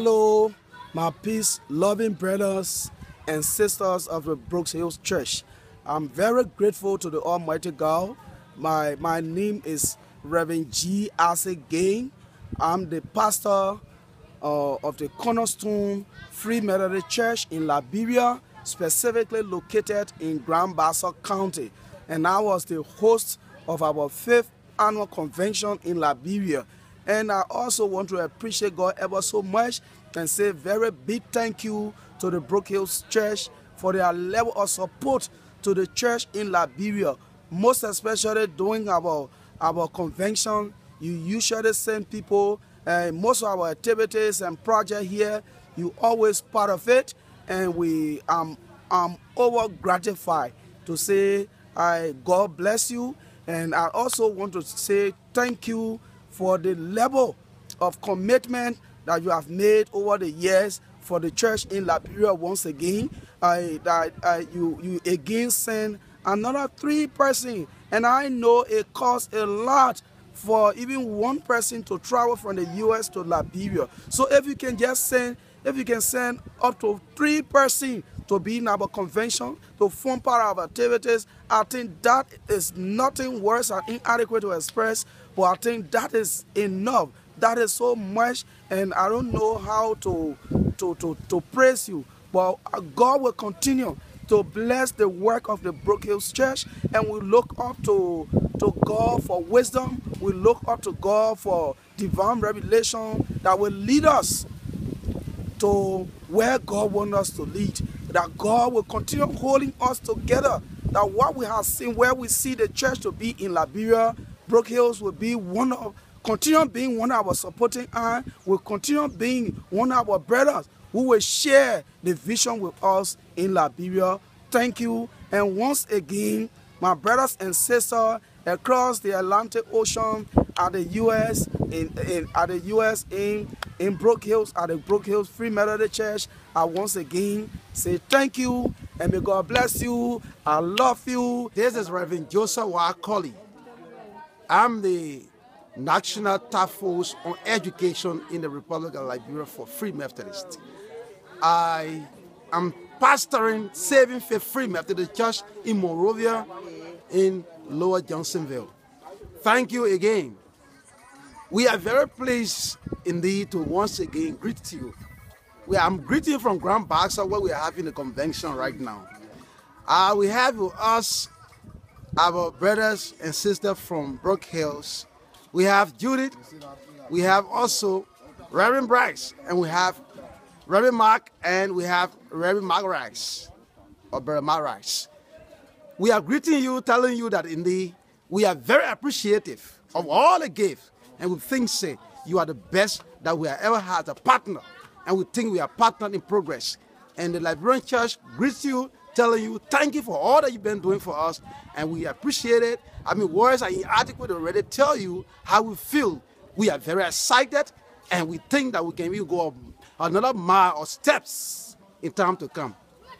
Hello, my peace-loving brothers and sisters of the Brooks Hills Church. I'm very grateful to the Almighty God. My name is Reverend G. Gain. I'm the pastor of the Cornerstone Free Methodist Church in Liberia, specifically located in Grand Bassa County. And I was the host of our 5th annual convention in Liberia. And I also want to appreciate God ever so much and say very big thank you to the Brook Hills Church for their level of support to the church in Liberia. Most especially during our convention, you usually send people, most of our activities and projects here, you always part of it. And I'm over gratified to say God bless you. And I also want to say thank you for the level of commitment that you have made over the years for the church in Liberia once again. You again send another 3 persons, and I know it costs a lot for even one person to travel from the U.S. to Liberia. So if you can send up to 3 persons to be in our convention, to form part of our activities, I think that is nothing worse or inadequate to express, but I think that is enough. That is so much, and I don't know how to praise you, but God will continue to bless the work of the Brook Hills Church, and we look up to God for wisdom. We look up to God for divine revelation that will lead us to where God wants us to lead, that God will continue holding us together, that what we have seen, where we see the church to be in Liberia, Brook Hills will be continue being one of our supporting arms, will continue being one of our brothers who will share the vision with us in Liberia. Thank you. And once again, my brothers and sisters across the Atlantic Ocean, at the U.S., in Brook Hills, at the Brook Hills Free Methodist Church, I once again say thank you and may God bless you. I love you. This is Reverend Joseph Wakoli. I'm the National Task Force on Education in the Republic of Liberia for Free Methodists. I am pastoring Saving Faith Free Methodist Church in Monrovia in Lower Johnsonville. Thank you again. We are very pleased indeed to once again greet you. I'm greeting you from Grand Bassa, where we are having a convention right now. We have with us our brothers and sisters from Brook Hills. We have Judith, we have also Reverend Bryce, and we have Reverend Mark, and we have Reverend Mark Rice, or Brother Mark Rice. We are greeting you, telling you that indeed we are very appreciative of all the gifts, and we think, say, you are the best that we have ever had as a partner, and we think we are partnered in progress. And the Liberian Church greets you, telling you thank you for all that you've been doing for us, and we appreciate it. I mean, words are inadequate to already tell you how we feel. We are very excited, and we think that we can even go another mile or steps in time to come.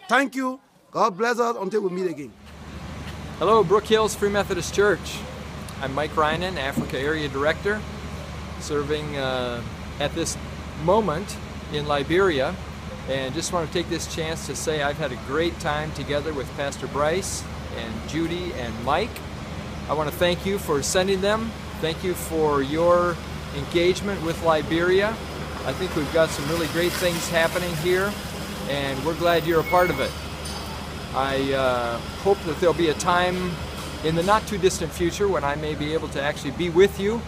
Thank you. God bless us until we meet again. Hello, Brook Hills Free Methodist Church. I'm Mike Reinen, Africa Area Director, serving at this moment in Liberia. And just want to take this chance to say I've had a great time together with Pastor Bryce and Judy and Mike. I want to thank you for sending them. Thank you for your engagement with Liberia. I think we've got some really great things happening here, and we're glad you're a part of it. I hope that there'll be a time in the not too distant future when I may be able to actually be with you.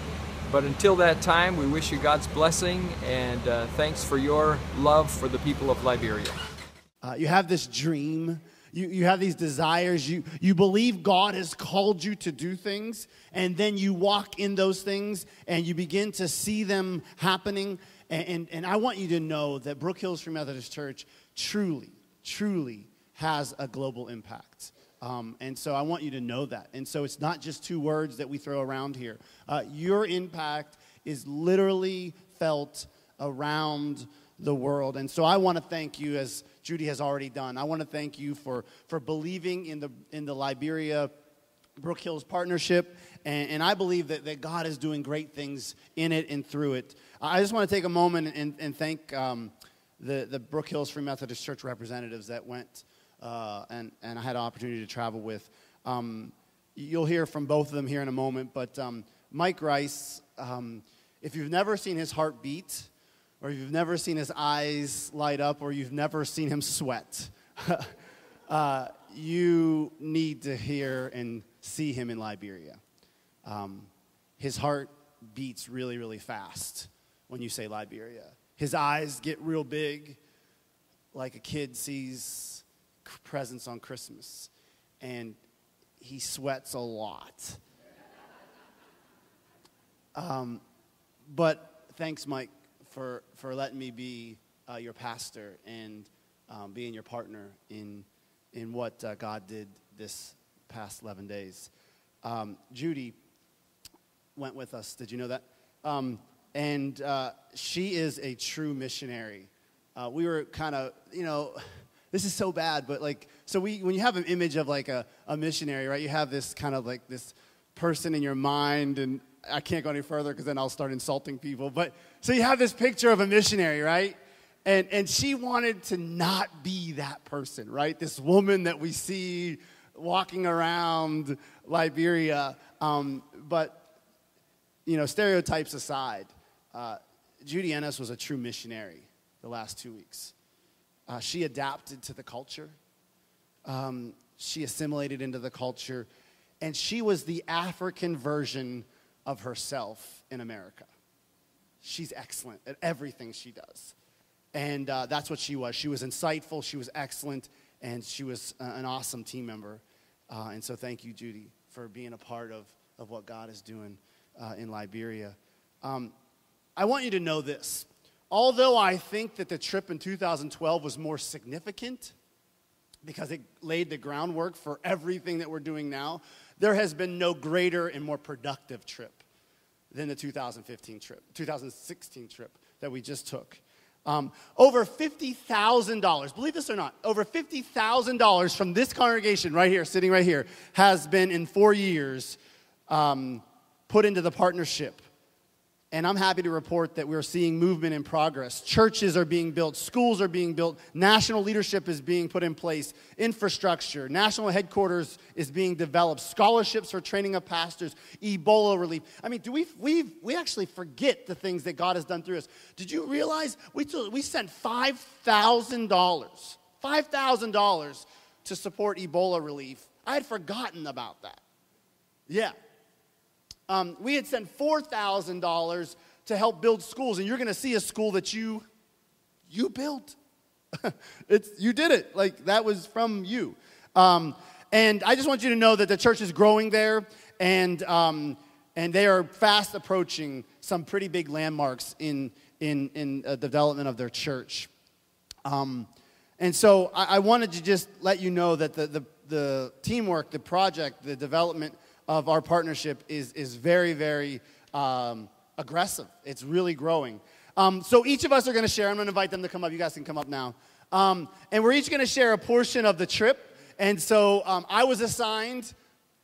But until that time, we wish you God's blessing, and thanks for your love for the people of Liberia. You have this dream. You have these desires. You believe God has called you to do things, and then you walk in those things, and you begin to see them happening. And I want you to know that Brook Hills Free Methodist Church truly has a global impact. And so I want you to know that. And so it's not just 2 words that we throw around here. Your impact is literally felt around the world. And so I want to thank you, as Judy has already done. I want to thank you for believing in the Liberia Brook Hills Partnership, and I believe that God is doing great things in it and through it. I just want to take a moment and thank the Brook Hills Free Methodist Church representatives that went, and I had an opportunity to travel with. You'll hear from both of them here in a moment, but Mike Rice, if you've never seen his heart beat, or you've never seen his eyes light up, or you've never seen him sweat, you need to hear and see him in Liberia. His heart beats really, really fast when you say Liberia. His eyes get real big, like a kid sees presents on Christmas, and he sweats a lot. But thanks, Mike, for letting me be your pastor and being your partner in what God did this past 11 days. Judy went with us. Did you know that? And she is a true missionary. We were kind of, this is so bad, but when you have an image of like a missionary, right, you have this kind of like this person in your mind, and I can't go any further because then I'll start insulting people. But so you have this picture of a missionary, right? And she wanted to not be that person, right? This woman that we see walking around Liberia. But, stereotypes aside, Judy Ennis was a true missionary the last 2 weeks. She adapted to the culture. She assimilated into the culture. And she was the African version of herself in America. She's excellent at everything she does. And that's what she was. She was insightful, she was excellent, and she was an awesome team member. And so thank you, Judy, for being a part of what God is doing in Liberia. I want you to know this. Although I think that the trip in 2012 was more significant because it laid the groundwork for everything that we're doing now, there has been no greater and more productive trip than the 2016 trip that we just took. Over $50,000, believe this or not, over $50,000 from this congregation right here, sitting right here, has been in 4 years put into the partnership. And I'm happy to report that we're seeing movement in progress. Churches are being built, schools are being built, national leadership is being put in place, infrastructure, national headquarters is being developed, scholarships for training of pastors, Ebola relief. I mean, we actually forget the things that God has done through us. Did you realize we sent $5,000 to support Ebola relief? I had forgotten about that. Yeah. We had sent $4,000 to help build schools, and you're going to see a school that you built. You did it. Like, that was from you. And I just want you to know that the church is growing there, and they are fast approaching some pretty big landmarks in the development of their church. And so I wanted to just let you know that the teamwork, the project, the development of our partnership is very, very aggressive. It's really growing. So each of us are going to share. I'm going to invite them to come up. You guys can come up now. And we're each going to share a portion of the trip. And so I was assigned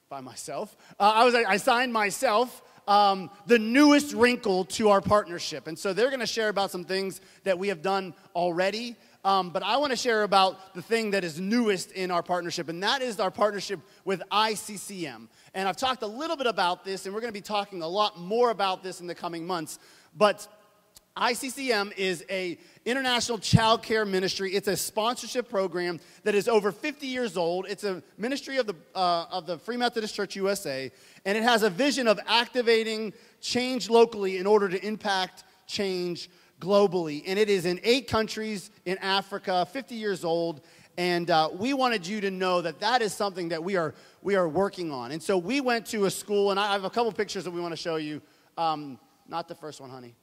by myself. I assigned myself the newest wrinkle to our partnership. And so they're going to share about some things that we have done already. But I want to share about the thing that is newest in our partnership, and that is our partnership with ICCM. And I've talked a little bit about this, and we're going to be talking a lot more about this in the coming months. But ICCM is an international child care ministry. It's a sponsorship program that is over 50 years old. It's a ministry of the Free Methodist Church USA, and it has a vision of activating change locally in order to impact change globally. And it is in 8 countries in Africa, 50 years old. And we wanted you to know that that is something that we are working on. And so we went to a school, and I have a couple pictures that we want to show you. Not the first one, honey.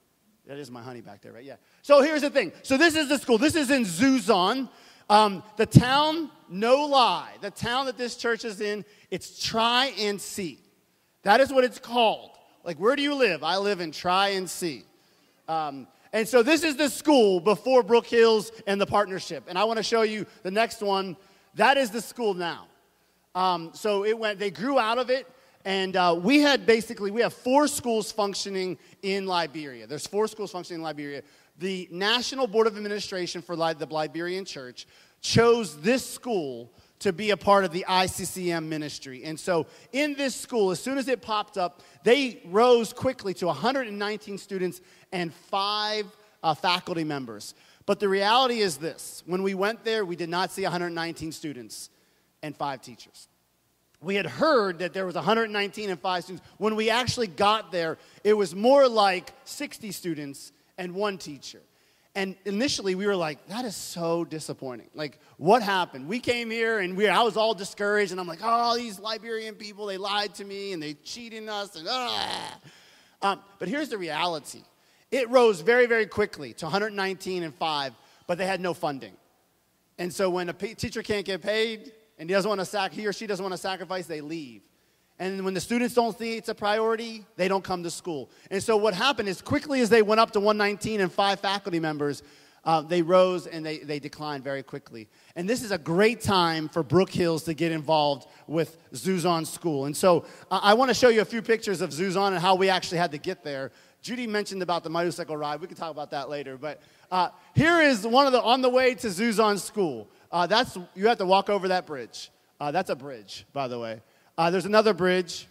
That is my honey back there, right? Yeah. So here's the thing. So this is the school. This is in Zuzan. The town, no lie, the town that this church is in, it's Try and See. That is what it's called. Like, where do you live? I live in Try and See. And so this is the school before Brook Hills and the partnership. And I want to show you the next one. That is the school now. They grew out of it. And we have 4 schools functioning in Liberia. There's 4 schools functioning in Liberia. The National Board of Administration for the Liberian Church chose this school to be a part of the ICCM ministry. And so in this school, as soon as it popped up, they rose quickly to 119 students and 5 faculty members. But the reality is this. When we went there, we did not see 119 students and 5 teachers. We had heard that there was 119 and 5 students. When we actually got there, it was more like 60 students and 1 teacher. And initially, we were like, that is so disappointing. Like, what happened? We came here, and I was all discouraged, and I'm like, oh, these Liberian people, they lied to me, and they cheated us, and but here's the reality. It rose very, very quickly to 119 and 5, but they had no funding. And so when a teacher can't get paid, and he or she doesn't want to sacrifice, they leave. And when the students don't see it's a priority, they don't come to school. And so what happened is quickly as they went up to 119 and 5 faculty members, they rose and they declined very quickly. And this is a great time for Brook Hills to get involved with Zuzon School. And so I want to show you a few pictures of Zuzon and how we actually had to get there. Judy mentioned about the motorcycle ride. We can talk about that later. But here is on the way to Zuzon School. You have to walk over that bridge. That's a bridge, by the way. There's another bridge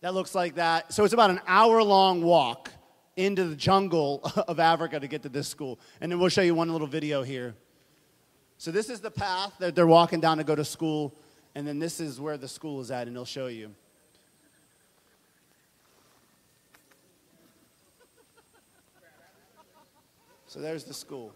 that looks like that. So it's about an hour-long walk into the jungle of Africa to get to this school. And then we'll show you one little video here. So this is the path that they're walking down to go to school. And then this is where the school is at, and they'll show you. So there's the school.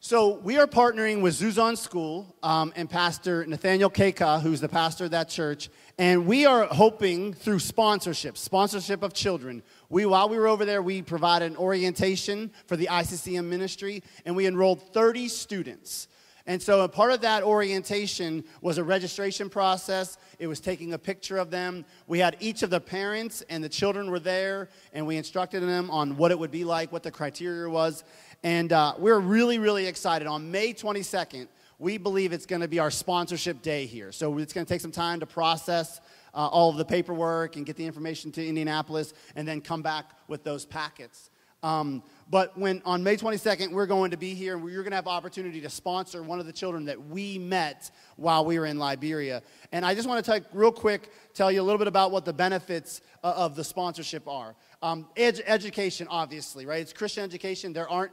So we are partnering with Zuzon School and Pastor Nathaniel Keka, who's the pastor of that church, and we are hoping through sponsorship of children. While we were over there, we provided an orientation for the ICCM ministry, and we enrolled 30 students. And so a part of that orientation was a registration process. It was taking a picture of them. We had each of the parents and the children were there, and we instructed them on what it would be like, what the criteria was. And we're really, really excited. On May 22nd, we believe it's going to be our sponsorship day here. So it's going to take some time to process all of the paperwork and get the information to Indianapolis and then come back with those packets. But on May 22nd, we're going to be here, and you're going to have opportunity to sponsor one of the children that we met while we were in Liberia. And I just want to real quick tell you a little bit about what the benefits of the sponsorship are. Education, obviously, right? It's Christian education. There aren't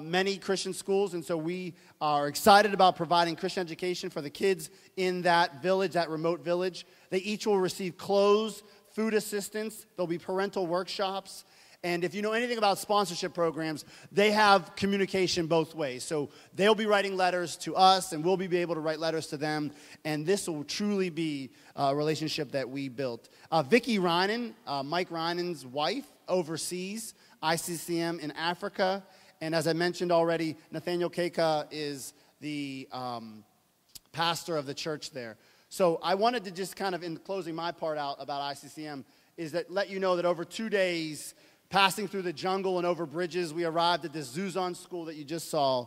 many Christian schools, and so we are excited about providing Christian education for the kids in that village, that remote village. They each will receive clothes, food assistance. There'll be parental workshops. And if you know anything about sponsorship programs, they have communication both ways. So they'll be writing letters to us, and we'll be able to write letters to them. And this will truly be a relationship that we built. Vicki Rynan, Mike Rynan's wife, oversees ICCM in Africa. And as I mentioned already, Nathaniel Keka is the pastor of the church there. So I wanted to just kind of, in closing my part out about ICCM, is that let you know that over 2 days, passing through the jungle and over bridges, we arrived at this Zuzon school that you just saw.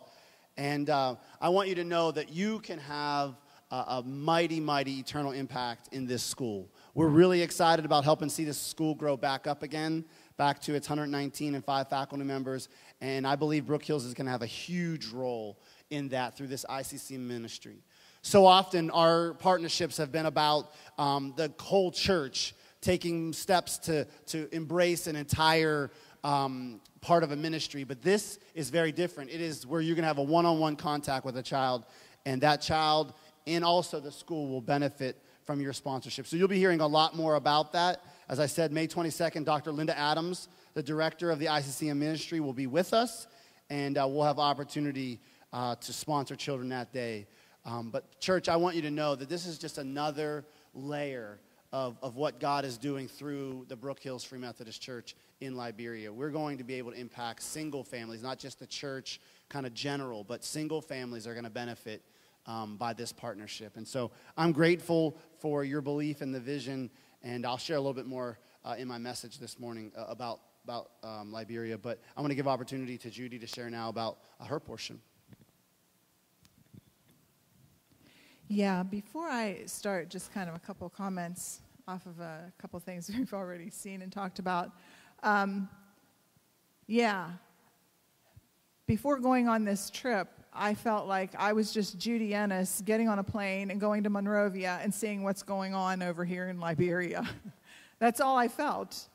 And I want you to know that you can have a mighty, mighty eternal impact in this school. We're really excited about helping see this school grow back up again, back to its 119 and 5 faculty members. And I believe Brook Hills is going to have a huge role in that through this ICC ministry. So often our partnerships have been about the whole church taking steps to embrace an entire part of a ministry. But this is very different. It is where you're going to have a one-on-one contact with a child, and that child and also the school will benefit from your sponsorship. So you'll be hearing a lot more about that. As I said, May 22nd, Dr. Linda Adams, the director of the ICCM ministry, will be with us, and we'll have opportunity to sponsor children that day. But church, I want you to know that this is just another layer of what God is doing through the Brook Hills Free Methodist Church in Liberia. We're going to be able to impact single families, not just the church kind of general, but single families are going to benefit by this partnership. And so I'm grateful for your belief in the vision, and I'll share a little bit more in my message this morning about Liberia. But I'm going to give opportunity to Judy to share now about her portion. Yeah, before I start, just kind of a couple of comments off of a couple of things we've already seen and talked about. Before going on this trip, I felt like I was just Judy Ennis getting on a plane and going to Monrovia and seeing what's going on over here in Liberia. That's all I felt.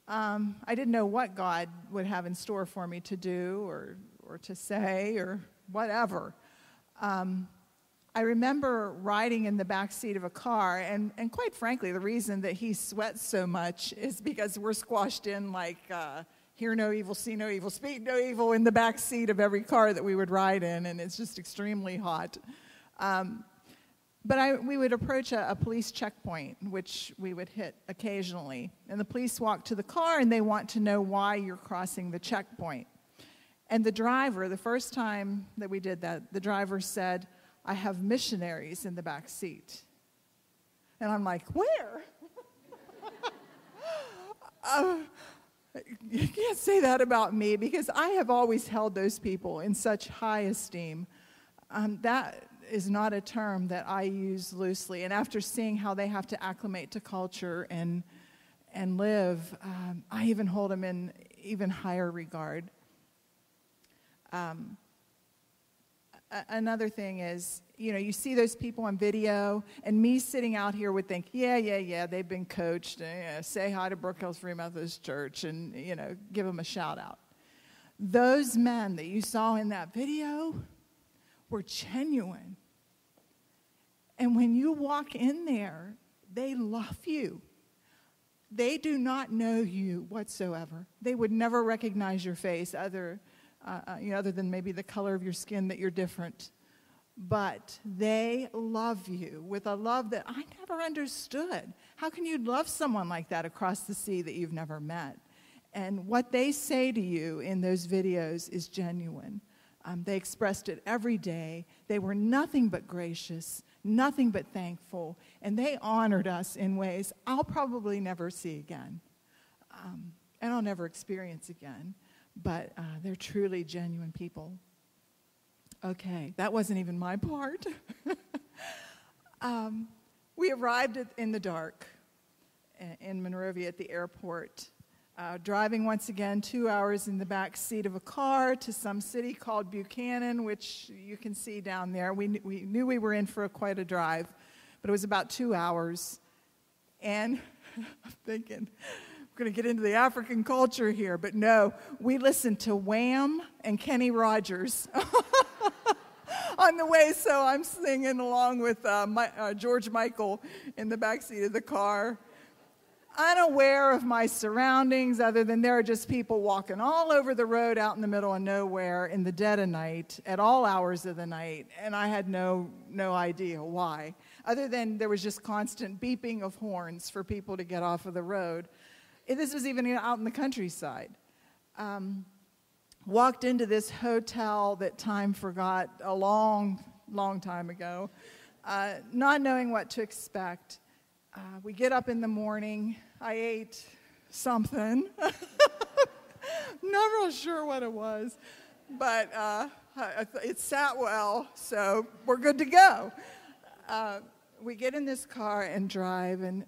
I didn't know what God would have in store for me to do or to say or whatever. I remember riding in the back seat of a car, and quite frankly, the reason that he sweats so much is because we're squashed in like hear no evil, see no evil, speak no evil in the back seat of every car that we would ride in, and it's just extremely hot. But we would approach a police checkpoint, which we would hit occasionally, and the police walk to the car, and they want to know why you're crossing the checkpoint. And the driver, the first time that we did that, the driver said, "I have missionaries in the back seat." And I'm like, where? You can't say that about me because I have always held those people in such high esteem. That is not a term that I use loosely. And after seeing how they have to acclimate to culture and live, I even hold them in even higher regard. Another thing is, you see those people on video, and me sitting out here would think, yeah, they've been coached. Say hi to Brook Hills Free Methodist Church and, give them a shout out. Those men that you saw in that video were genuine. And when you walk in there, they love you. They do not know you whatsoever. They would never recognize your face other than maybe the color of your skin, that you're different. But they love you with a love that I never understood. How can you love someone like that across the sea that you've never met? And what they say to you in those videos is genuine. They expressed it every day. They were nothing but gracious, nothing but thankful, and they honored us in ways I'll probably never see again, and I'll never experience again. But they're truly genuine people. Okay, that wasn't even my part. We arrived in the dark in Monrovia at the airport, driving once again 2 hours in the back seat of a car to some city called Buchanan, which you can see down there. We knew we were in for quite a drive, but it was about 2 hours. And I'm thinking, we're going to get into the African culture here, but no, we listened to Wham and Kenny Rogers on the way, so I'm singing along with George Michael in the backseat of the car, unaware of my surroundings other than there are just people walking all over the road out in the middle of nowhere in the dead of night at all hours of the night, and I had no idea why, other than there was just constant beeping of horns for people to get off of the road. This was even out in the countryside. Walked into this hotel that time forgot a long, long time ago, not knowing what to expect. We get up in the morning. I ate something. Not real sure what it was, but it sat well, so we're good to go. We get in this car and drive, and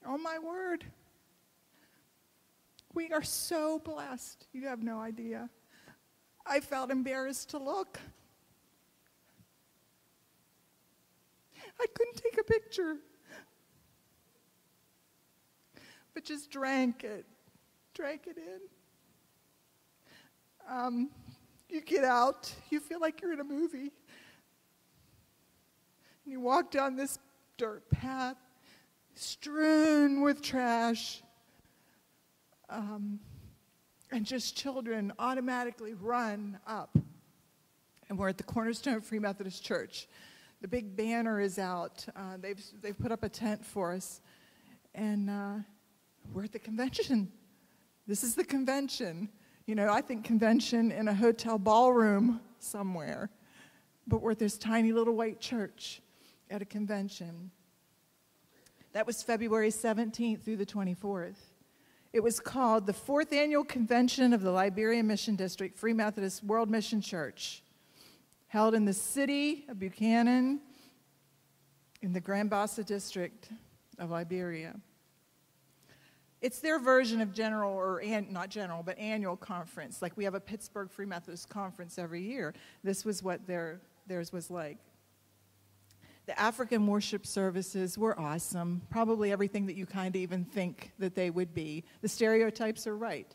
oh my word, we are so blessed. You have no idea. I felt embarrassed to look. I couldn't take a picture, but just drank it in. You get out, you feel like you're in a movie. And you walk down this dirt path, strewn with trash, and just children automatically run up. And we're at the Cornerstone Free Methodist Church. The big banner is out. They've put up a tent for us. And we're at the convention. This is the convention. I think convention in a hotel ballroom somewhere. But we're at this tiny little white church at a convention. That was February 17th through the 24th. It was called the 4th Annual Convention of the Liberia Mission District Free Methodist World Mission Church, held in the city of Buchanan in the Grand Bassa district of Liberia. It's their version of not general, but annual conference. Like we have a Pittsburgh Free Methodist Conference every year. This was what theirs was like. The African worship services were awesome. Probably everything that you kind of even think that they would be. The stereotypes are right.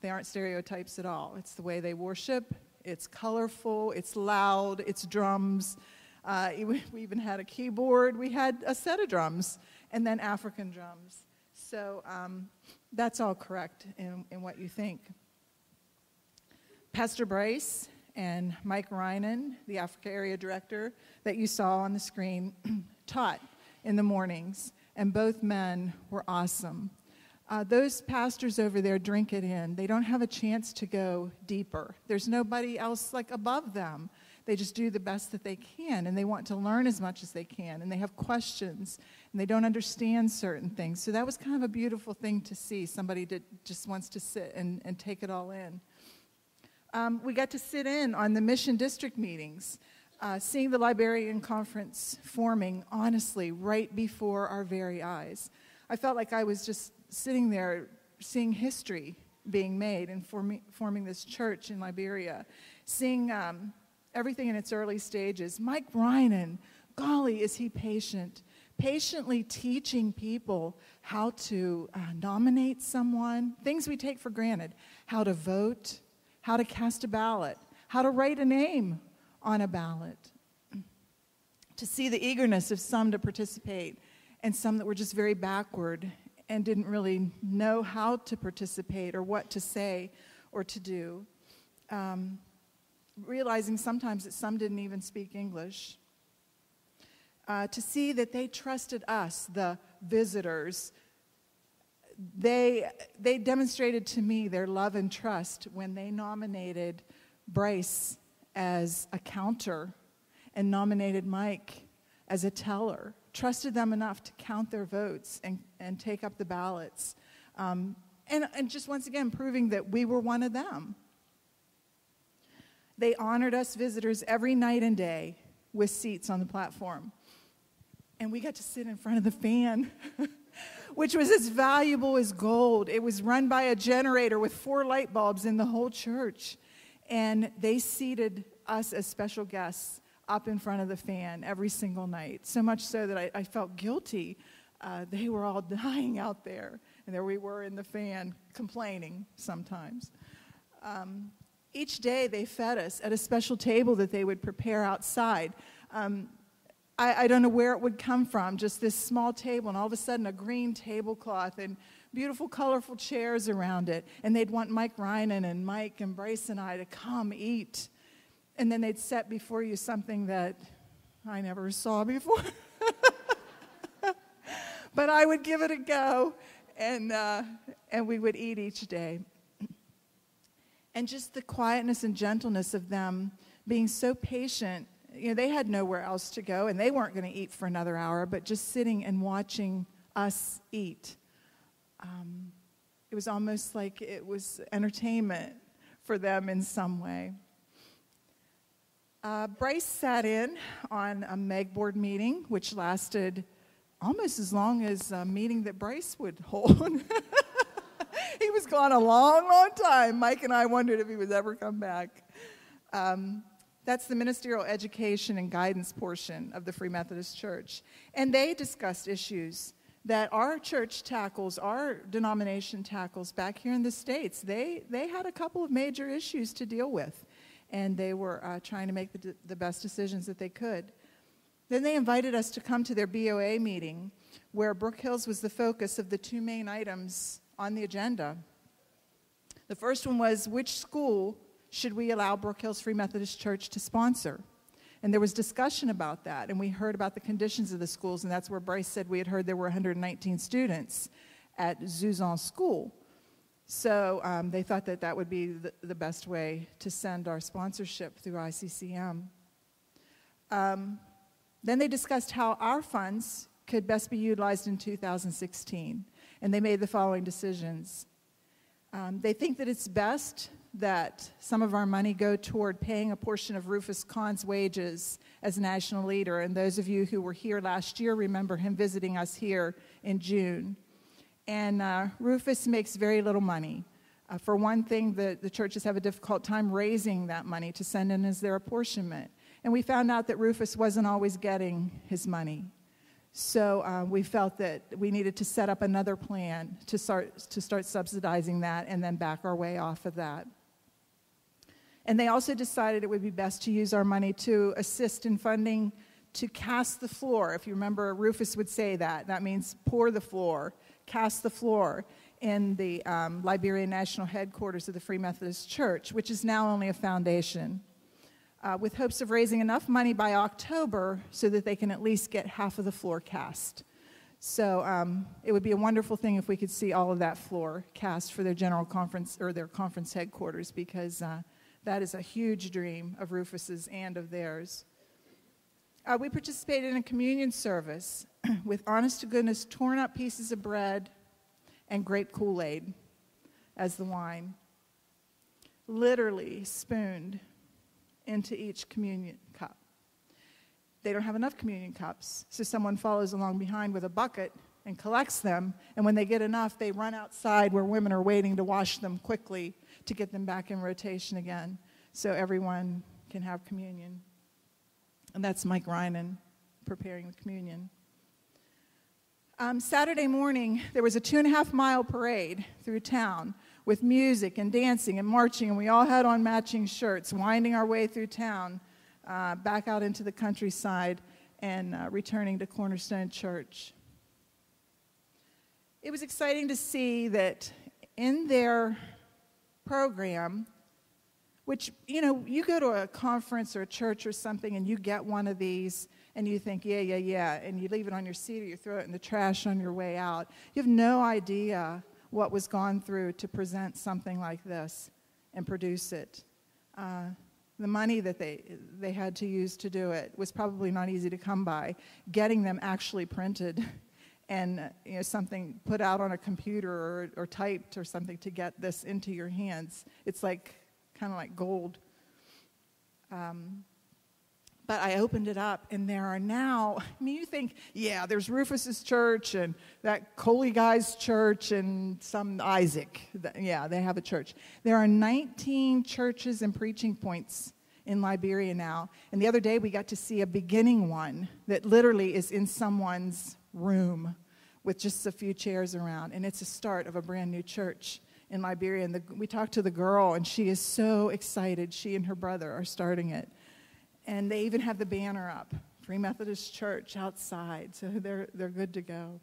They aren't stereotypes at all. It's the way they worship. It's colorful. It's loud. It's drums. We even had a keyboard. We had a set of drums, and then African drums. So that's all correct in what you think. Pastor Bryce and Mike Reinen, the Africa Area Director that you saw on the screen, taught in the mornings, and both men were awesome. Those pastors over there drink it in. They don't have a chance to go deeper. There's nobody else like above them. They just do the best that they can, and they want to learn as much as they can, and they have questions, and they don't understand certain things. So that was kind of a beautiful thing to see, somebody that just wants to sit and take it all in. We got to sit in on the Mission District meetings, seeing the Liberian Conference forming, honestly, right before our very eyes. I felt like I was just sitting there seeing history being made and forming this church in Liberia, seeing everything in its early stages. Mike Reinen, golly, is he patient, patiently teaching people how to nominate someone, things we take for granted, how to vote, how to cast a ballot, how to write a name on a ballot, to see the eagerness of some to participate and some that were just very backward and didn't really know how to participate or what to say or to do. Realizing sometimes that some didn't even speak English. To see that they trusted us, the visitors. They demonstrated to me their love and trust when they nominated Bryce as a counter and nominated Mike as a teller. Trusted them enough to count their votes and take up the ballots. And just once again proving that we were one of them. They honored us visitors every night and day with seats on the platform. And we got to sit in front of the fan, which was as valuable as gold. It was run by a generator with 4 light bulbs in the whole church. And they seated us as special guests up in front of the fan every single night, so much so that I felt guilty. They were all dying out there, and there we were in the fan complaining sometimes. Each day they fed us at a special table that they would prepare outside. I don't know where it would come from, just this small table, and all of a sudden a green tablecloth and beautiful, colorful chairs around it. And they'd want Mike Reinen and Mike and Bryce and I to come eat. And then they'd set before you something that I never saw before. But I would give it a go, and we would eat each day. And just the quietness and gentleness of them being so patient. You know, they had nowhere else to go, and they weren't going to eat for another hour, but just sitting and watching us eat. It was almost like it was entertainment for them in some way. Bryce sat in on a MEG board meeting, which lasted almost as long as a meeting that Bryce would hold. He was gone a long, long time. Mike and I wondered if he would ever come back. That's the ministerial education and guidance portion of the Free Methodist Church. And they discussed issues that our church tackles, our denomination tackles back here in the States. They had a couple of major issues to deal with, and they were trying to make the best decisions that they could. Then they invited us to come to their BOA meeting, where Brook Hills was the focus of the 2 main items on the agenda. The first one was, which school should we allow Brook Hills Free Methodist Church to sponsor? And there was discussion about that, and we heard about the conditions of the schools, and that's where Bryce said we had heard there were 119 students at Zuzan School. So they thought that that would be the best way to send our sponsorship through ICCM. Then they discussed how our funds could best be utilized in 2016. And they made the following decisions. They think that it's best that some of our money go toward paying a portion of Rufus Kahn's wages as national leader. And those of you who were here last year remember him visiting us here in June. And Rufus makes very little money. For one thing, the churches have a difficult time raising that money to send in as their apportionment. And we found out that Rufus wasn't always getting his money. So we felt that we needed to set up another plan to start subsidizing that and then back our way off of that. And they also decided it would be best to use our money to assist in funding to cast the floor. If you remember, Rufus would say that. That means pour the floor, cast the floor in the Liberia National Headquarters of the Free Methodist Church, which is now only a foundation. With hopes of raising enough money by October so that they can at least get half of the floor cast. So it would be a wonderful thing if we could see all of that floor cast for their general conference or their conference headquarters, because that is a huge dream of Rufus's and of theirs. We participated in a communion service with honest-to-goodness torn-up pieces of bread and grape Kool-Aid as the wine, literally spooned into each communion cup. They don't have enough communion cups, so someone follows along behind with a bucket and collects them, and when they get enough, they run outside where women are waiting to wash them quickly to get them back in rotation again so everyone can have communion. And that's Mike Rynan preparing the communion. Saturday morning, there was a 2.5-mile parade through town with music and dancing and marching, and we all had on matching shirts, winding our way through town, back out into the countryside, and returning to Cornerstone Church. It was exciting to see that in their program, which, you know, you go to a conference or a church or something and you get one of these and you think, yeah, and you leave it on your seat or you throw it in the trash on your way out. You have no idea what was gone through to present something like this and produce it. The money that they had to use to do it was probably not easy to come by. Getting them actually printed and something put out on a computer or typed or something to get this into your hands, it's like kind of like gold. But I opened it up, and there are now, you think, yeah, there's Rufus's church and that Coley guy's church and some Isaac. Yeah, they have a church. There are 19 churches and preaching points in Liberia now. And the other day we got to see a beginning one that literally is in someone's room with just a few chairs around. And it's a start of a brand new church in Liberia. And we talked to the girl, and she is so excited. She and her brother are starting it. And they even have the banner up, Free Methodist Church outside, so they're good to go.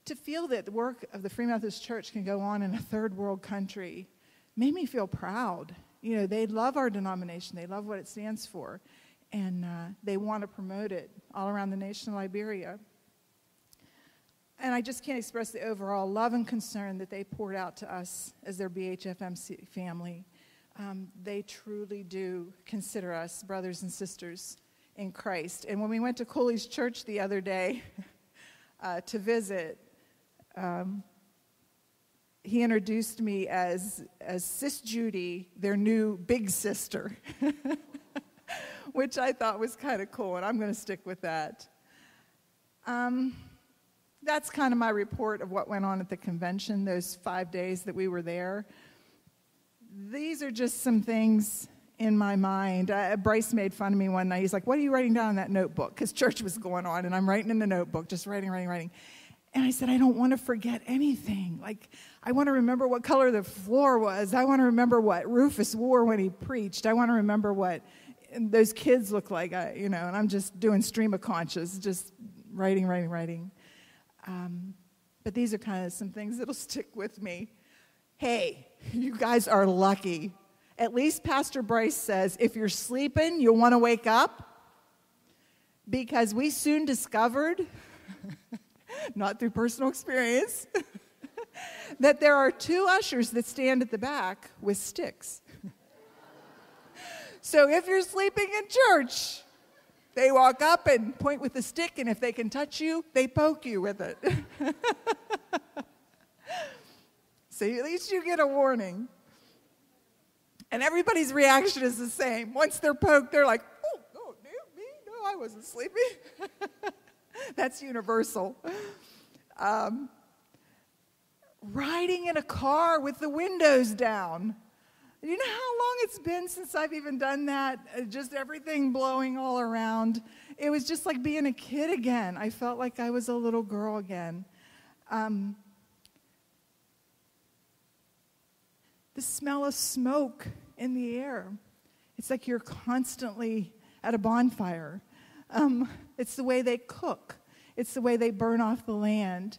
To feel that the work of the Free Methodist Church can go on in a third world country made me feel proud. They love our denomination. They love what it stands for. And they want to promote it all around the nation of Liberia. And I just can't express the overall love and concern that they poured out to us as their BHFMC family. They truly do consider us brothers and sisters in Christ. And when we went to Coley's church the other day to visit, he introduced me as Sis Judy, their new big sister, which I thought was kind of cool, and I'm going to stick with that. That's kind of my report of what went on at the convention those 5 days that we were there. These are just some things in my mind. Bryce made fun of me one night. He's like, what are you writing down in that notebook? Because church was going on, and I'm writing in the notebook, just writing. And I said, I don't want to forget anything. Like, I want to remember what color the floor was. I want to remember what Rufus wore when he preached. I want to remember what those kids look like, and I'm just doing stream of conscious, just writing. But these are kind of some things that'll stick with me. Hey, you guys are lucky. At least Pastor Bryce says, if you're sleeping, you'll want to wake up. Because we soon discovered, not through personal experience, that there are 2 ushers that stand at the back with sticks. So if you're sleeping in church, They walk up and point with a stick, and if they can touch you, they poke you with it. So at least you get a warning. And everybody's reaction is the same. Once they're poked, they're like, oh, no, me? No, I wasn't sleeping. That's universal. Riding in a car with the windows down. You know how long it's been since I've even done that? Just everything blowing all around. It was just like being a kid again. I felt like I was a little girl again. The smell of smoke in the air. It's like you're constantly at a bonfire. It's the way they cook. It's the way they burn off the land.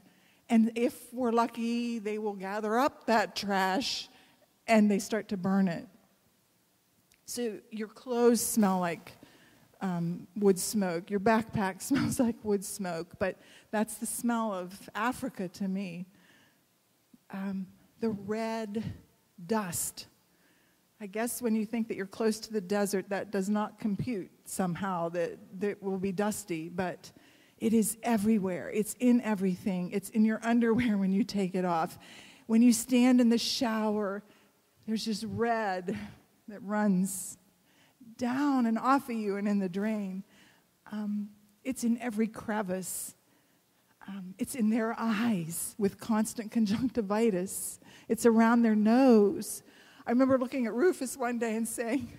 And if we're lucky, they will gather up that trash and they start to burn it. So your clothes smell like wood smoke. Your backpack smells like wood smoke. But that's the smell of Africa to me. The red dust. I guess when you think that you're close to the desert, that does not compute somehow, that it will be dusty. But it is everywhere. It's in everything. It's in your underwear when you take it off. When you stand in the shower, there's just red that runs down and off of you and in the drain. It's in every crevice. It's in their eyes with constant conjunctivitis. It's around their nose. I remember looking at Rufus one day and saying,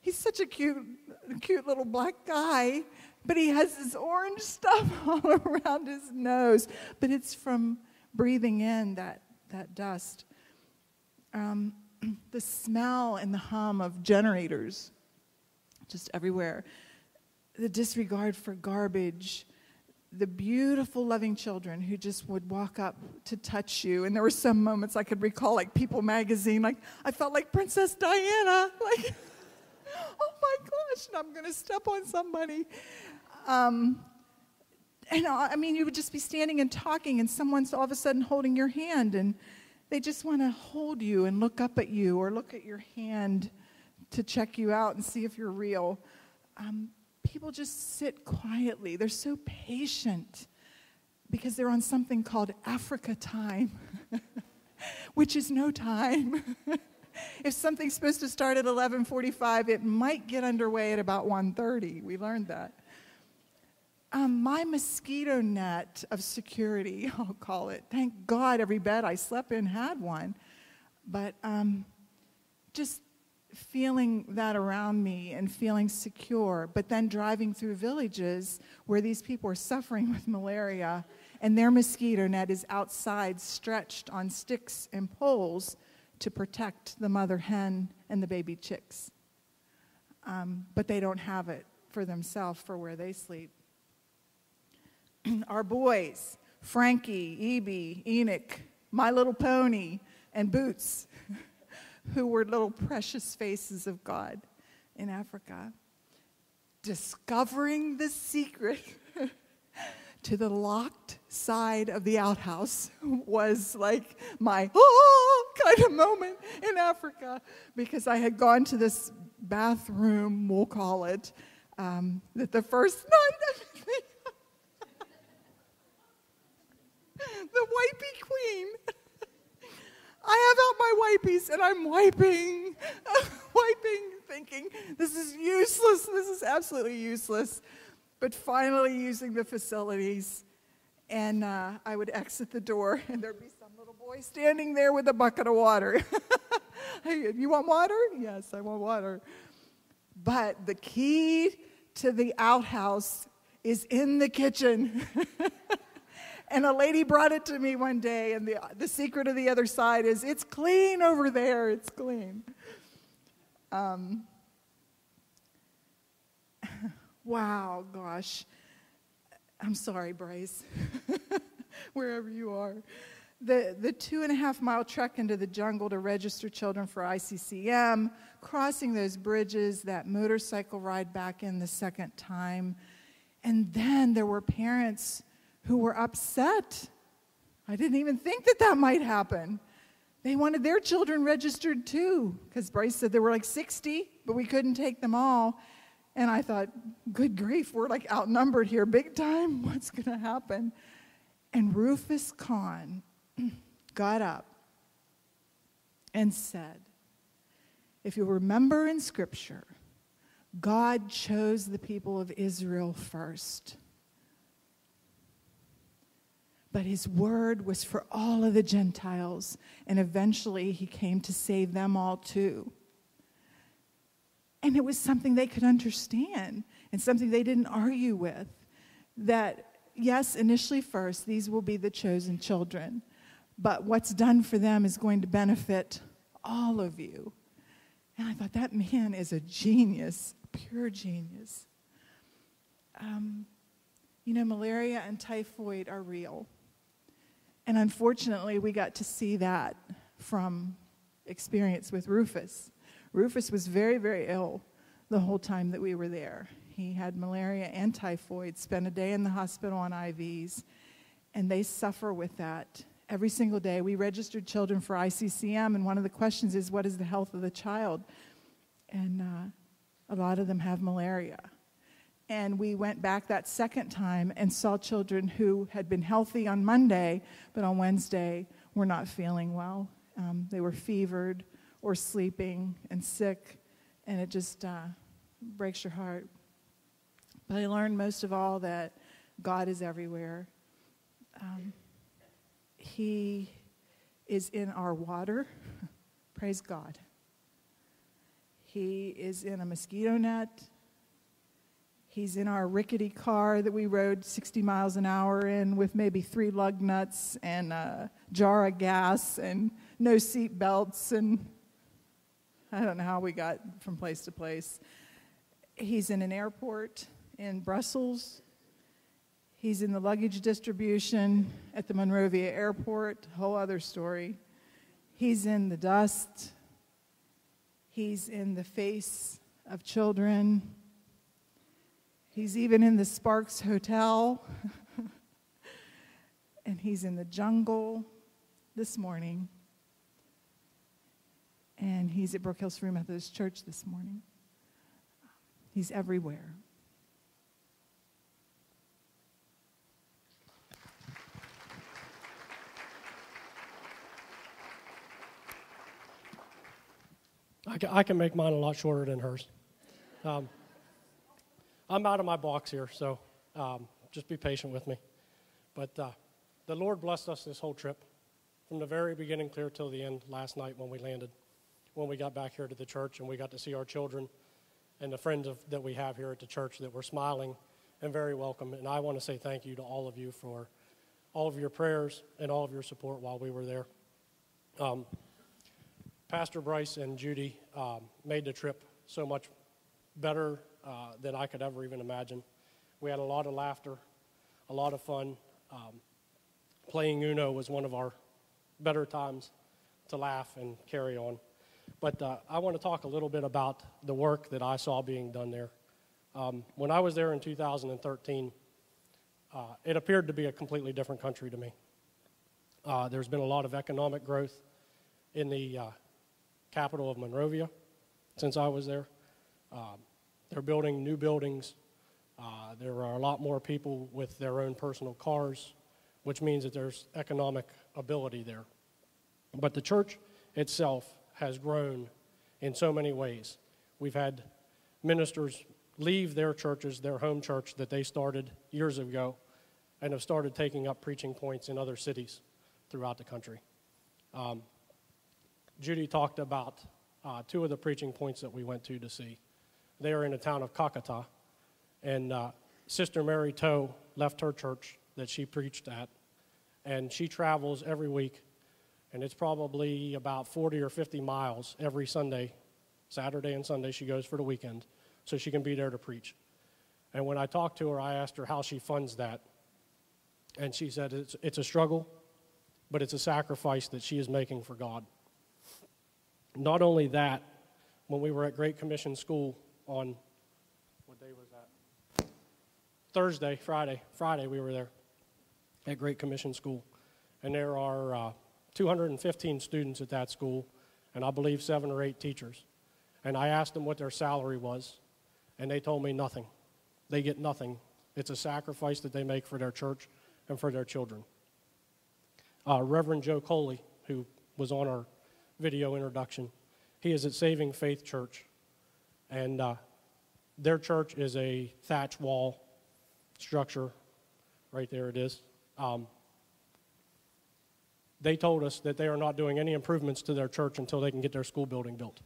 he's such a cute little black guy, but he has this orange stuff all around his nose. But it's from breathing in that dust. The smell and the hum of generators just everywhere. The disregard for garbage. The beautiful, loving children who just would walk up to touch you. And there were some moments I could recall, like People magazine, like I felt like Princess Diana, like, oh my gosh, I'm going to step on somebody. And I mean, you would just be standing and talking, and someone's all of a sudden holding your hand, and they just want to hold you and look up at you or look at your hand to check you out and see if you're real. People just sit quietly. They're so patient because they're on something called Africa time, which is no time. If something's supposed to start at 11:45, it might get underway at about 1:30. We learned that. My mosquito net of security, I'll call it. Thank God every bed I slept in had one. But just feeling that around me and feeling secure, but then driving through villages where these people are suffering with malaria and their mosquito net is outside stretched on sticks and poles to protect the mother hen and the baby chicks. But they don't have it for themselves for where they sleep. Our boys, Frankie, Evie, Enoch, My Little Pony, and Boots, who were little precious faces of God in Africa, discovering the secret to the locked side of the outhouse was like my kind of moment in Africa, because I had gone to this bathroom, we'll call it, that the first night, the wipey queen. I have out my wipies, and I'm wiping, thinking, this is useless, this is absolutely useless. But finally using the facilities, and I would exit the door, and there'd be some little boy standing there with a bucket of water. Hey, you want water? Yes, I want water. But the key to the outhouse is in the kitchen. And a lady brought it to me one day, and the secret of the other side is, it's clean over there, it's clean. Wow, gosh. I'm sorry, Bryce, wherever you are. The 2.5-mile trek into the jungle to register children for ICCM, crossing those bridges, that motorcycle ride back in the second time. And then there were parents who were upset. I didn't even think that might happen. They wanted their children registered too, because Bryce said there were like 60, but we couldn't take them all. And I thought, good grief, we're like outnumbered here big time. What's going to happen? And Rufus Kahn got up and said, if you remember in Scripture, God chose the people of Israel first. But his word was for all of the Gentiles, and eventually he came to save them all too. And it was something they could understand and something they didn't argue with. That, yes, initially first, these will be the chosen children. But what's done for them is going to benefit all of you. And I thought, that man is a genius, a pure genius. Malaria and typhoid are real. And unfortunately, we got to see that from experience with Rufus. Rufus was very, very ill the whole time that we were there. He had malaria and typhoid, spent a day in the hospital on IVs, and they suffer with that every single day. We registered children for ICCM, and one of the questions is, what is the health of the child? And a lot of them have malaria. And we went back that second time and saw children who had been healthy on Monday, but on Wednesday were not feeling well. They were fevered or sleeping and sick, and it just breaks your heart. But I learned most of all that God is everywhere. He is in our water. Praise God. He is in a mosquito net. He's in our rickety car that we rode 60 miles an hour in with maybe 3 lug nuts and a jar of gas and no seat belts, and I don't know how we got from place to place. He's in an airport in Brussels. He's in the luggage distribution at the Monrovia Airport, a whole other story. He's in the dust. He's in the face of children. He's even in the Sparks Hotel. And he's in the jungle this morning. And he's at Brook Hills Free Methodist Church this morning. He's everywhere. I can make mine a lot shorter than hers. I'm out of my box here, so just be patient with me. But the Lord blessed us this whole trip, from the very beginning clear till the end last night when we landed, when we got back here to the church and we got to see our children and the friends that we have here at the church that were smiling and very welcome. And I want to say thank you to all of you for all of your prayers and all of your support while we were there. Pastor Bryce and Judy made the trip so much better than I could ever even imagine. We had a lot of laughter, a lot of fun. Playing Uno was one of our better times to laugh and carry on. But I want to talk a little bit about the work that I saw being done there. When I was there in 2013, it appeared to be a completely different country to me. There's been a lot of economic growth in the capital of Monrovia since I was there. They're building new buildings. There are a lot more people with their own personal cars, which means that there's economic ability there. But the church itself has grown in so many ways. We've had ministers leave their churches, their home church that they started years ago, and have started taking up preaching points in other cities throughout the country. Judy talked about 2 of the preaching points that we went to see. They are in the town of Kakata, and Sister Mary Toe left her church that she preached at, and she travels every week, and it's probably about 40 or 50 miles every Sunday, Saturday and Sunday she goes for the weekend, so she can be there to preach. And when I talked to her, I asked her how she funds that, and she said it's a struggle, but it's a sacrifice that she is making for God. Not only that, when we were at Great Commission School on, what day was that? Friday we were there at Great Commission School. And there are 215 students at that school, and I believe 7 or 8 teachers. And I asked them what their salary was, And they told me nothing. They get nothing. It's a sacrifice that they make for their church and for their children. Reverend Joe Coley, who was on our video introduction, he is at Saving Faith Church. And their church is a thatch wall structure. Right there it is. They told us that they are not doing any improvements to their church until they can get their school building built.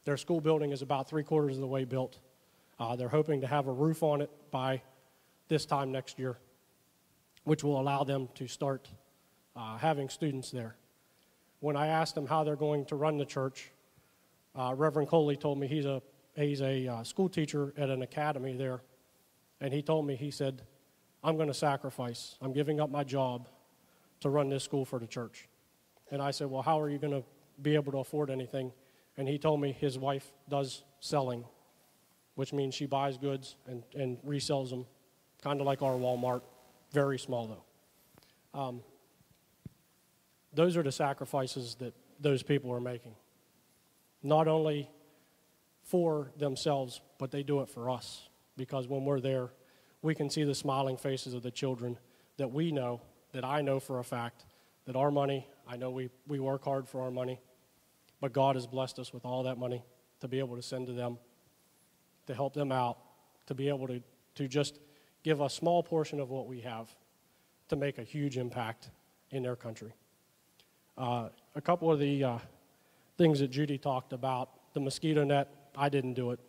Their school building is about 3/4 of the way built. They're hoping to have a roof on it by this time next year, which will allow them to start having students there. When I asked them how they're going to run the church, Reverend Coley told me he's a school teacher at an academy there, and he told me, he said, I'm going to sacrifice. I'm giving up my job to run this school for the church. And I said, well, how are you going to be able to afford anything? And he told me his wife does selling, which means she buys goods and resells them, kind of like our Walmart, very small though. Those are the sacrifices that those people are making. Not only for themselves, but they do it for us. Because when we're there, we can see the smiling faces of the children that we know, that I know for a fact, that our money, I know we work hard for our money, but God has blessed us with all that money to be able to send to them, to help them out, to be able to just give a small portion of what we have to make a huge impact in their country. A couple of the things that Judy talked about, the mosquito net, I didn't do it.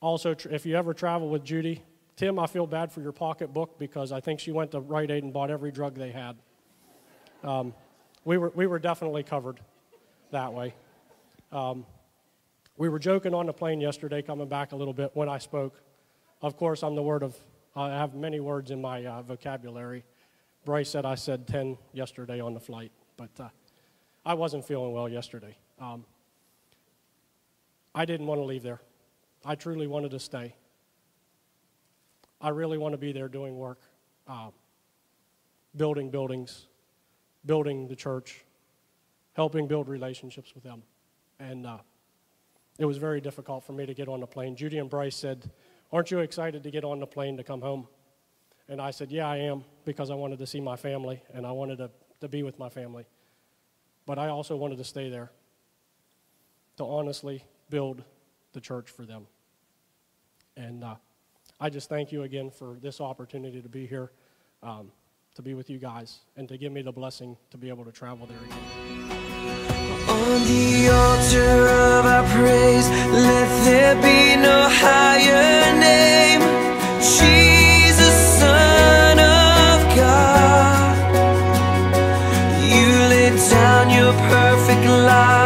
Also, if you ever travel with Judy, Tim, I feel bad for your pocketbook because I think she went to Rite Aid and bought every drug they had. We were definitely covered that way. We were joking on the plane yesterday, coming back a little bit when I spoke. Of course, I have many words in my vocabulary. Bryce said I said 10 yesterday on the flight, but I wasn't feeling well yesterday. I didn't want to leave there. I truly wanted to stay. I really want to be there doing work, building buildings, building the church, helping build relationships with them. And it was very difficult for me to get on the plane. Judy and Bryce said, aren't you excited to get on the plane to come home? And I said, yeah, I am, because I wanted to see my family, and I wanted to be with my family. But I also wanted to stay there to honestly build the church for them. And I just thank you again for this opportunity to be here, to be with you guys, and to give me the blessing to be able to travel there again. On the altar of our praise, let there be no higher name. Jesus, Son of God, you laid down your perfect life.